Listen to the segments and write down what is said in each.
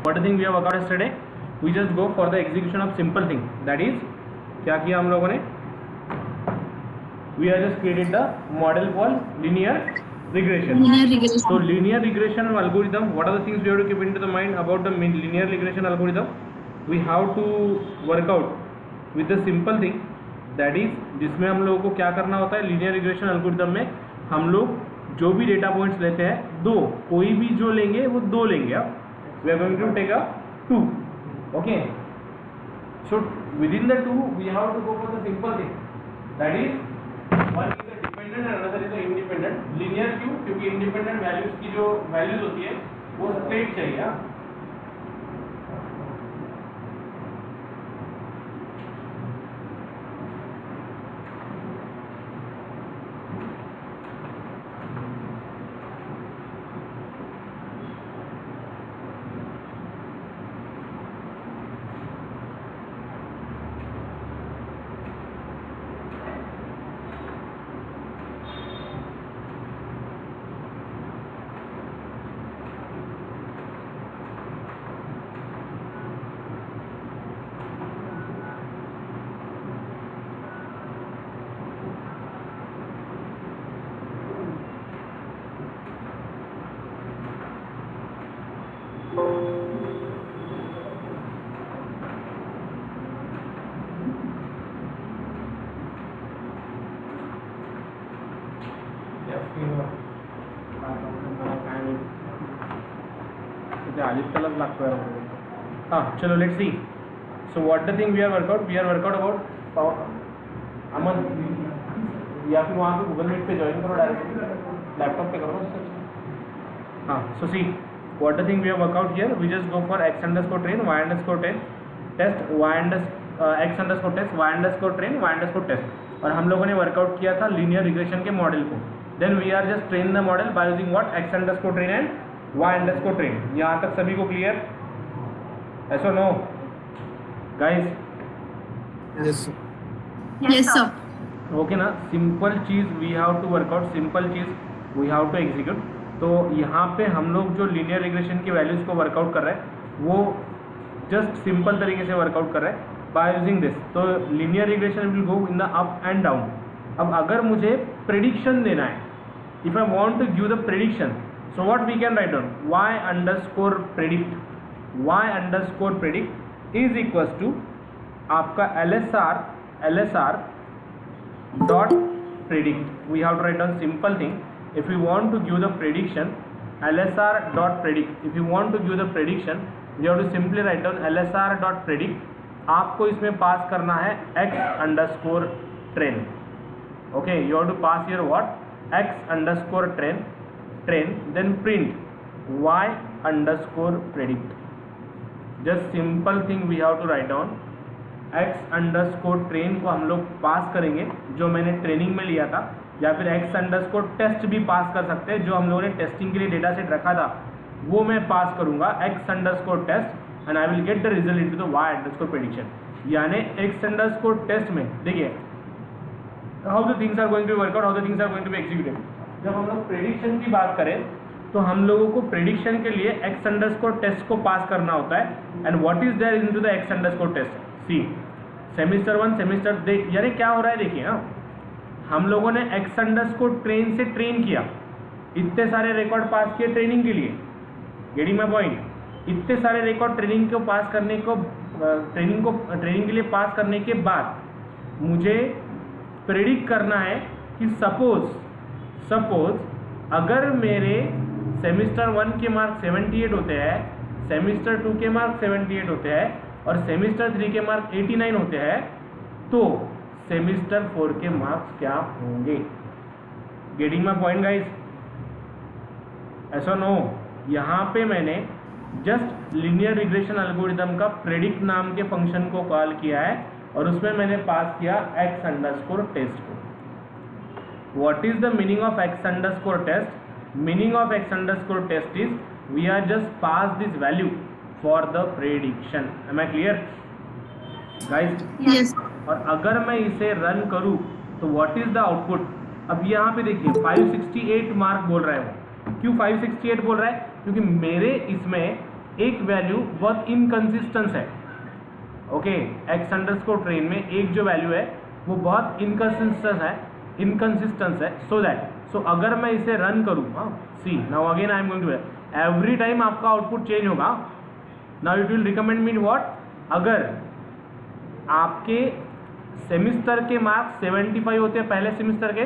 What the thing we have work out yesterday, we just go for the execution of simple thing, that is क्या किया हम लोगों ने, we are just created the model for linear regression. So linear regression algorithm, what are the things we have to keep into the mind about the linear regression algorithm? We have to work out with the simple thing, that is जिसमें हम लोगों को क्या करना होता है, linear regression algorithm में हम लोग जो भी डेटा पॉइंट्स लेते हैं, दो, कोई भी जो लेंगे वो दो लेंगे. अब we are going to take a two, okay, so within the two we have to go for the simple thing, that is one is a dependent and another is a independent. linear क्यों, क्योंकि independent values की जो values होती है वो straight चाहिए. हाँ चलो let's see. So what the thing we are workout about power. Aman या फिर वहाँ पे गूगल मीट पे ज्वाइन करो, डायरेक्टली लैपटॉप पे करो. हाँ so see what the thing we are workout here, we just go for x_train y_train test x_test y_train y_test. और हम लोगों ने वर्कआउट किया था लीनियर रिग्रेशन के मॉडल को. Then we are just train the model by using what, x_train and y_train. यहाँ तक सभी को clear? Yes or no, guys? Yes sir. Yes sir. Okay ना, सिंपल चीज़ we have to work out, simple चीज़ we have to execute. तो यहाँ पे हम लोग जो लीनियर रिग्रेशन की वैल्यूज़ को वर्कआउट कर रहे हैं वो जस्ट सिंपल तरीके से वर्कआउट कर रहे हैं बाय यूजिंग दिस. तो linear regression will go in the up and down. अब अगर मुझे प्रेडिक्शन देना है, if I want to give the prediction, so what we can write down, y_predict is equals to आपका LSR dot predict. We have to write down simple thing. If you want to give the prediction, LSR dot predict. If you want to give the prediction, you have to simply write down LSR dot predict. आपको इसमें pass करना है x_train. Okay, you have to pass here what, x_train, then print y_predict. Just simple thing we have to write down. x_train को हम लोग पास करेंगे जो मैंने ट्रेनिंग में लिया था, या फिर x_test भी पास कर सकते हैं जो हम लोगों ने टेस्टिंग के लिए डेटा सेट रखा था, वो मैं पास करूंगा x_test and I will get the result into the y_prediction. यानी x_test में देखिए how the things are going to work out, how the things are going to be executed. जब हम लोग प्रेडिक्शन की बात करें तो हम लोगों को प्रेडिक्शन के लिए x_test को पास करना होता है. And what is there into the x_test. See semester 1 semester यानी क्या हो रहा है देखिए ना, हम लोगों ने x_train से ट्रेन किया, इतने सारे रिकॉर्ड पास किए ट्रेनिंग के लिए. Getting my point. इतने सारे रिकॉर्ड ट्रेनिंग को पास करने को ट्रेनिंग के लिए पास करने के बाद मुझे प्रेडिक्ट करना है कि सपोज अगर मेरे सेमिस्टर 1 के मार्क 78 होते हैं, सेमिस्टर 2 के मार्क 78 होते हैं और सेमिस्टर 3 के मार्क 89 होते हैं, तो सेमिस्टर 4 के मार्क्स क्या होंगे? Getting my point guys? ऐसा नो. यहाँ पे मैंने जस्ट लीनियर रिग्रेशन एल्गोरिथम का प्रेडिक्ट नाम के फंक्शन को कॉल किया है और उसमें मैंने पास किया x_test को. What is the meaning of x_test? Meaning of x_test is we are just pass this value for the prediction. Am I clear, guys? Yes. और अगर मैं इसे रन करूं तो what is the output? अब यहाँ पे देखिए 568 मार्क बोल रहा है वो. क्यों 568 बोल रहा है? क्योंकि मेरे इसमें एक वैल्यू बहुत इनकंसिस्टेंस है। ओके, एक्स अंडरस्कोर ट्रेन में एक जो वैल्यू है वो बहुत इनकंसिस्टेंस है। सो अगर मैं इसे रन करूँ, see now again I am going to every time आपका आउटपुट चेंज होगा। Now it will recommend me what, अगर आपके सेमिस्टर के मार्क्स 75 होते हैं पहले सेमिस्टर के,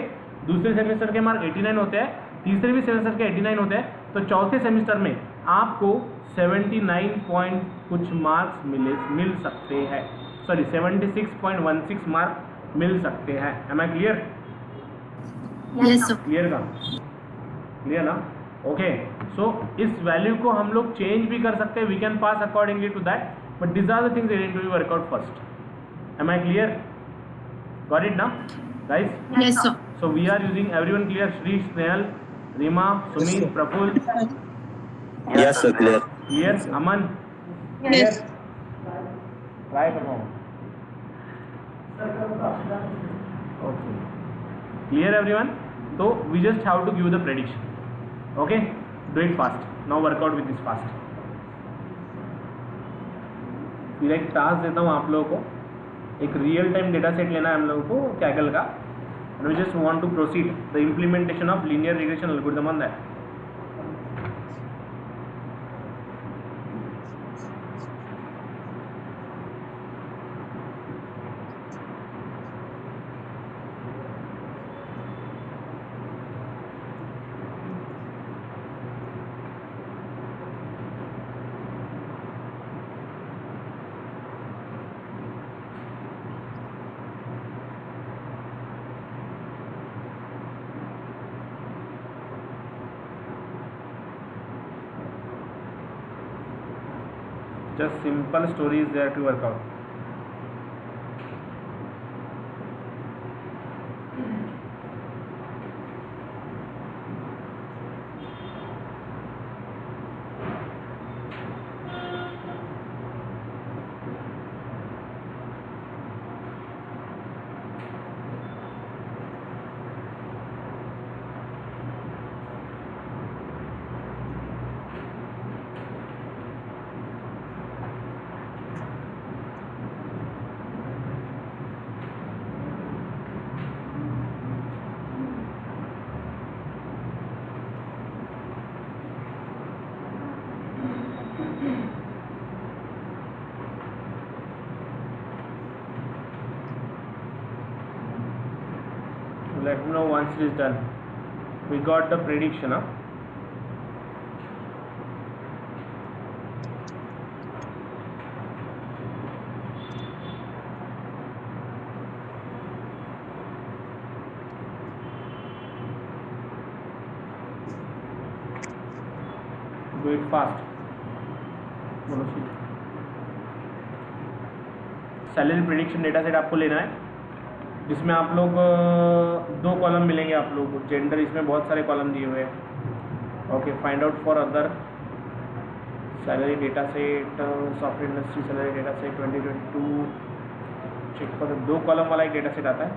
दूसरे सेमिस्टर के मार्क 89 होते हैं, तीसरे भी सेमिस्टर के 89 होते हैं, तो चौथे सेमिस्टर में आपको 79 पॉइंट कुछ मार्क्स मिल सकते हैं, सॉरी 76.16 मार्क मिल सकते हैं। Am I clear? Yes, sir. Clear ना? ओके, सो इस वैल्यू को हम लोग चेंज भी कर सकते हैं, we can pass accordingly to that, but this are the things that need to be work out first. Am I clear? Got it ना guys? Yes, sir. So we are using, everyone clear? Shri, Snehal, Rima, Sumit, sir. Praful, Yes, sir, clear. clear? Aman? Yes. Try करो। Okay. Clear everyone? So we just have to give the prediction. Okay? Do it fast. Now work out with this fast. फिर एक task देता हूँ आप लोगों को, एक real time data set लेना है हम लोगों को कैगल का, and we just want to proceed the implementation of linear regression algorithm on that. Just simple stories there to work out. Let me know once it is done. We got the prediction, huh? Do it fast. बोलो सी। Salary prediction data set आपको लेना है, जिसमें आप लोग दो column मिलेंगे आप लोगों को। जेंडर, इसमें बहुत सारे कॉलम दिए हुए हैं। Okay, find out for other salary data set, software industry salary data set 2022 check for, दो कॉलम वाला एक डेटा सेट आता है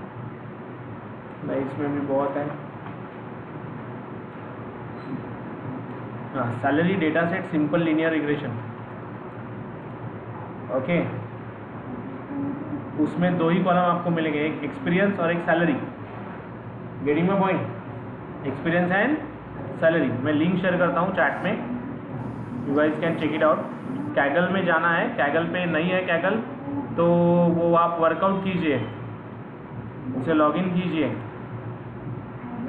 नहीं, इसमें भी बहुत है। हाँ, salary data set simple linear regression. Okay, उसमें दो ही कॉलम आपको मिलेंगे, एक एक्सपीरियंस और एक salary. Getting my point? Experience and salary. मैं लिंक शेयर करता हूँ चैट में, you guys can check it out. Kaggle में जाना है, कैगल पे नहीं है कैगल तो वो आप वर्कआउट कीजिए, उसे लॉगिन कीजिए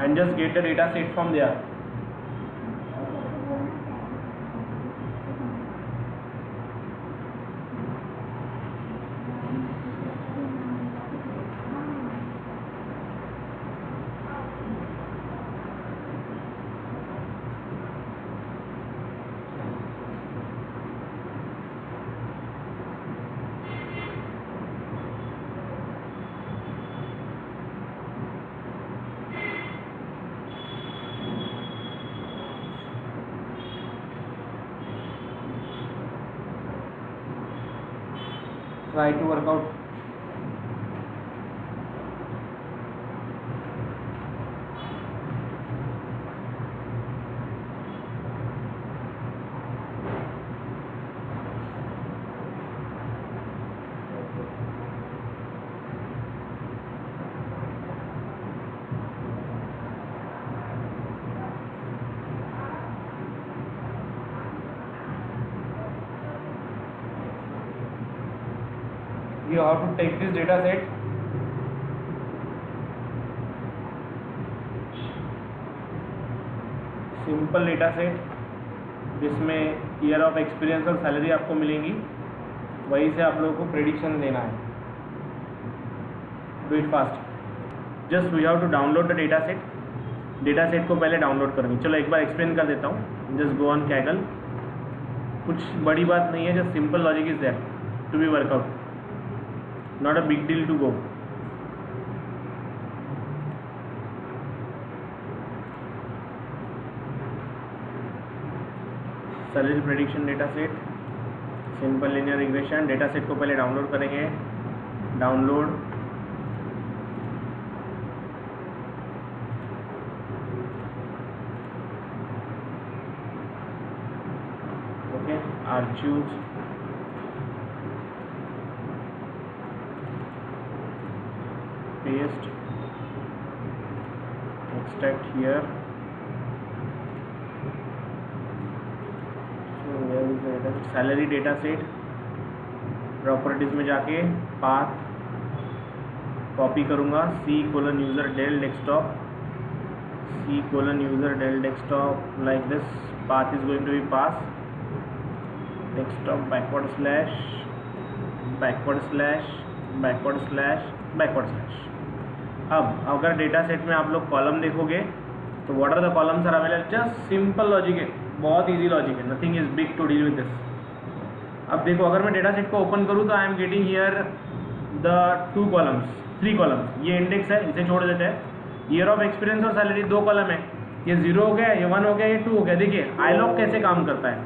and just get the data set from there. Try to work out. you have to take this data set, simple data set जिसमें ईयर ऑफ एक्सपीरियंस और सैलरी आपको मिलेंगी, वहीं से आप लोगों को प्रेडिक्शन देना है. Do it fast. Just we have to download the data set. Data set को पहले डाउनलोड करेंगे. चलो एक बार एक्सप्लेन कर देता हूँ. Just go on Kaggle. कुछ बड़ी बात नहीं है, just simple logic is there to be workout, not a big deal to go. Salary prediction data set, simple linear regression. Data set को पहले डाउनलोड करेंगे. डाउनलोड. ओके, आर्चूज. Paste. Extract here. Salary data set. Properties में जाके path copy करूँगा. C:user del desktop. C:user del desktop like this. Path is going to be pass desktop backward slash backward slash backward slash backward slash. अब अगर data set में आप लोग column देखोगे तो what are the columns are available. Just simple logic है, बहुत easy logic है. Nothing is big to deal with this. अब देखो, अगर मैं डेटा सेट को ओपन करूँ तो आई am getting here the 2 columns, 3 columns. ये इंडेक्स है, इसे छोड़ देते हैं. ईयर ऑफ एक्सपीरियंस और सैलरी 2 कॉलम है. ये 0 हो गया, ये 1 हो गया, ये 2 हो गया. देखिए आईलॉग कैसे काम करता है,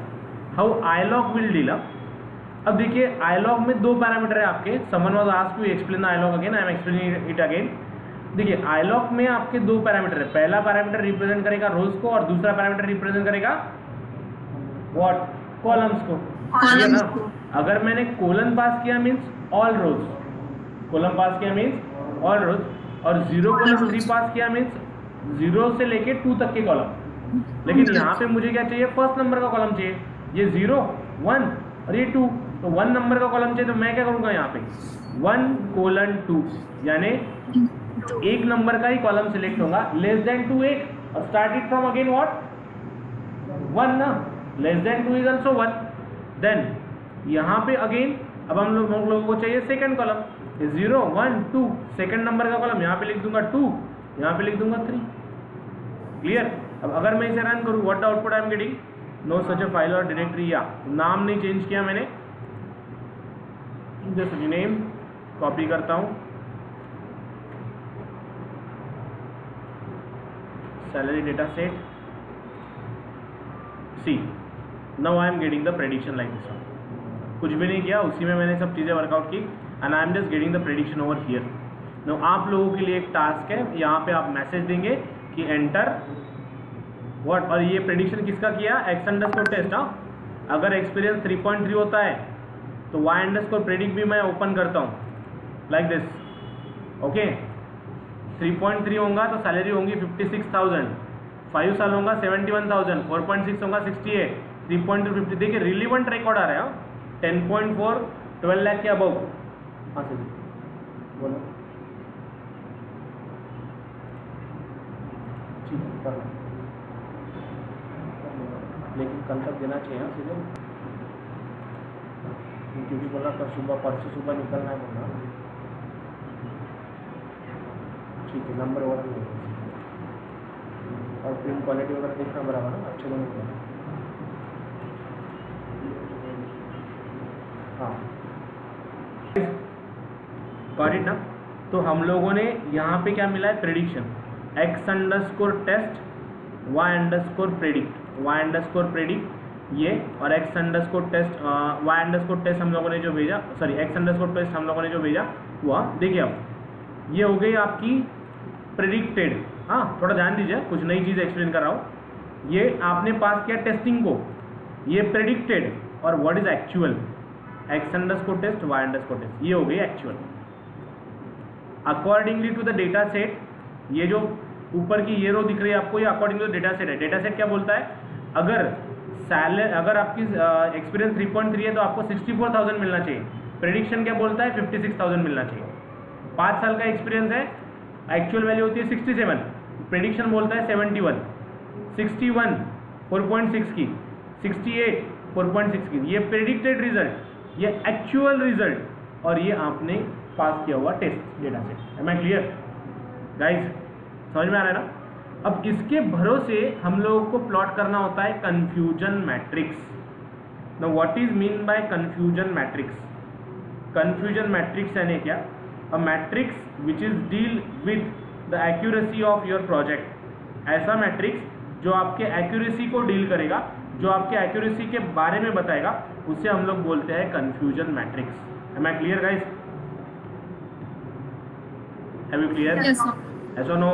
हाउ आईलॉग विल डील. अब देखिए आईलॉग में 2 पैरामीटर है आपके. Someone was asked to explain the ilog again, I am explaining it again. देखिए आईलॉग में आपके 2 पैरामीटर है. पहला पैरामीटर रिप्रेजेंट करेगा रोज को और दूसरा पैरामीटर रिप्रेजेंट करेगा व्हाट, कॉलम्स को. कॉलम्स ना? को. अगर मैंने कोलन पास किया मीन्स ऑल रोज, कोलन पास किया मीन्स ऑल रोज, और 0:3 पास किया मीन्स 0 से लेके 2 तक के कॉलम. लेकिन यहाँ पे मुझे क्या चाहिए, फर्स्ट नंबर का कॉलम चाहिए. ये 0, 1 और ये 2, तो 1 नंबर का कॉलम चाहिए. तो मैं क्या करूँगा यहाँ पे 1:2, यानी 1 नंबर का ही कॉलम सिलेक्ट होगा. लेस देन 2 1, और start it from again what 1 ना. Less than 2 is also 1. Then यहाँ पे अगेन अब हम लोगों को चाहिए सेकंड कॉलम. 0 1 2, सेकंड नंबर का कॉलम यहाँ पे लिख दूंगा 2, यहाँ पे लिख दूंगा 3. क्लियर. अब अगर मैं इसे रन करूँ, what the output I am getting, no such a file or directory. या नाम नहीं चेंज किया मैंने, जस्ट रीनेम. कॉपी करता हूँ. Salary data set. See, now I am getting the prediction like this. कुछ भी नहीं किया, उसी में मैंने सब चीज़ें वर्कआउट की and I am just getting the prediction over here. No आप लोगों के लिए एक टास्क है, यहाँ पे आप मैसेज देंगे कि एंटर व्हाट, और ये प्रेडिक्शन किसका किया, x_test. हाँ, अगर एक्सपीरियंस 3.3 होता है तो y_predict भी मैं ओपन करता हूँ लाइक दिस. ओके, 3.3 होगा तो सैलरी होंगी 56,000. 5 साल होगा 71,000. 4.6 होगा 68. 3.2 50. देखिए रिलीवेंट रिकॉर्ड आ रहा है. 10.4 12 लाख के अबव. हाँ सर बोलो. ठीक है कर लो, लेकिन कल तक देना चाहिए सीधे, क्योंकि बोला कल सुबह परसों सुबह निकलना है बोला. ठीक है, नंबर और भी और प्रिंट क्वालिटी वगैरह देखना बराबर ना, अच्छे दोनों को. हाँ गॉट इट ना. तो हम लोगों ने यहाँ पे क्या मिला है, प्रेडिक्शन. x_test y_predict, y_predict ये, और x_test y_test हम लोगों ने जो भेजा, सॉरी x_test हम लोगों ने जो भेजा हुआ. देखिए अब ये हो गई आपकी प्रेडिक्टेड. हाँ थोड़ा ध्यान दीजिए, कुछ नई चीज़ एक्सप्लेन कर रहा हूँ. ये आपने पास किया टेस्टिंग को, ये प्रेडिक्टेड, और what is actual, x_test y_test, ये हो गई actual. Accordingly to the data set, ये जो ऊपर की ये रो दिख रही है आपको, ये according to the data set है. डेटा सेट क्या बोलता है, अगर आपकी एक्सपीरियंस 3.3 है तो आपको 64,000 मिलना चाहिए. प्रेडिक्शन क्या बोलता है 56,000 मिलना चाहिए। 5 साल का एक्सपीरियंस है, एक्चुअल वैल्यू होती है 67, प्रेडिक्शन बोलता है 71, 61 4.6 की, 68 4.6 की। ये प्रेडिक्टेड रिजल्ट, ये एक्चुअल रिजल्ट और ये आपने पास किया हुआ test data set. Am I clear guys? समझ में आ रहा है ना? अब इसके भरोसे हम लोगों को प्लॉट करना होता है confusion matrix. Now what is mean by confusion matrix? Confusion matrix यानी क्या? A matrix which is deal with the accuracy of your project. ऐसा मैट्रिक्स जो आपके एक्यूरेसी को डील करेगा, जो आपके एक्यूरेसी के बारे में बताएगा, उसे हम लोग बोलते हैं confusion matrix. Am I clear guys? Have you clear? Yes, sir. Yes or no?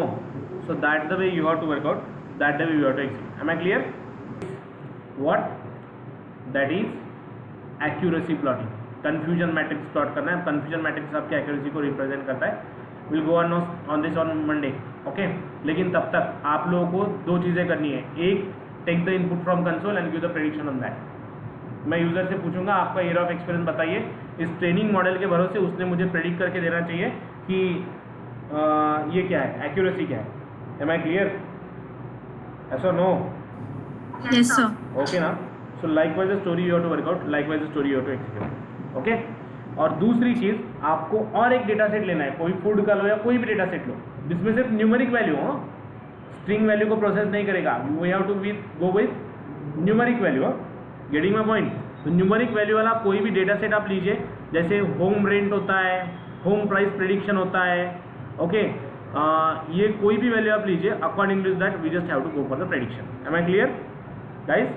So that's the way you have to work out. That's the way you have to execute. Am I clear? What? That is accuracy plotting. Confusion matrix plot करना है। Confusion matrix आपके accuracy को represent करता है। We'll go on this on Monday. Okay? लेकिन तब तक आप लोगों को दो चीज़ें करनी है। एक, take the input from console and give the prediction on that. मैं यूज़र से पूछूंगा आपका ईयर ऑफ एक्सपीरियंस बताइए। इस ट्रेनिंग मॉडल के भरोसे उसने मुझे प्रेडिक्ट करके देना चाहिए कि ये क्या है, एक्यूरेसी क्या है। Am I clear? ऐसा नो? Yes, sir. ओके ना? So likewise the story you have to work out, likewise the story you have to execute. Okay? और दूसरी चीज़, आपको और एक डेटा सेट लेना है, कोई फूड का लो या कोई भी डेटा सेट लो जिसमें सिर्फ न्यूमेरिक वैल्यू हो, स्ट्रिंग वैल्यू को प्रोसेस नहीं करेगा। You have to go with numeric value. Getting my point? तो न्यूमेरिक वैल्यू वाला कोई भी डेटा सेट आप लीजिए, जैसे होम रेंट होता है, होम प्राइस प्रेडिक्शन होता है। ओके, ये कोई भी वैल्यू आप लीजिए, according to that we just have to go for the prediction. Am I clear guys?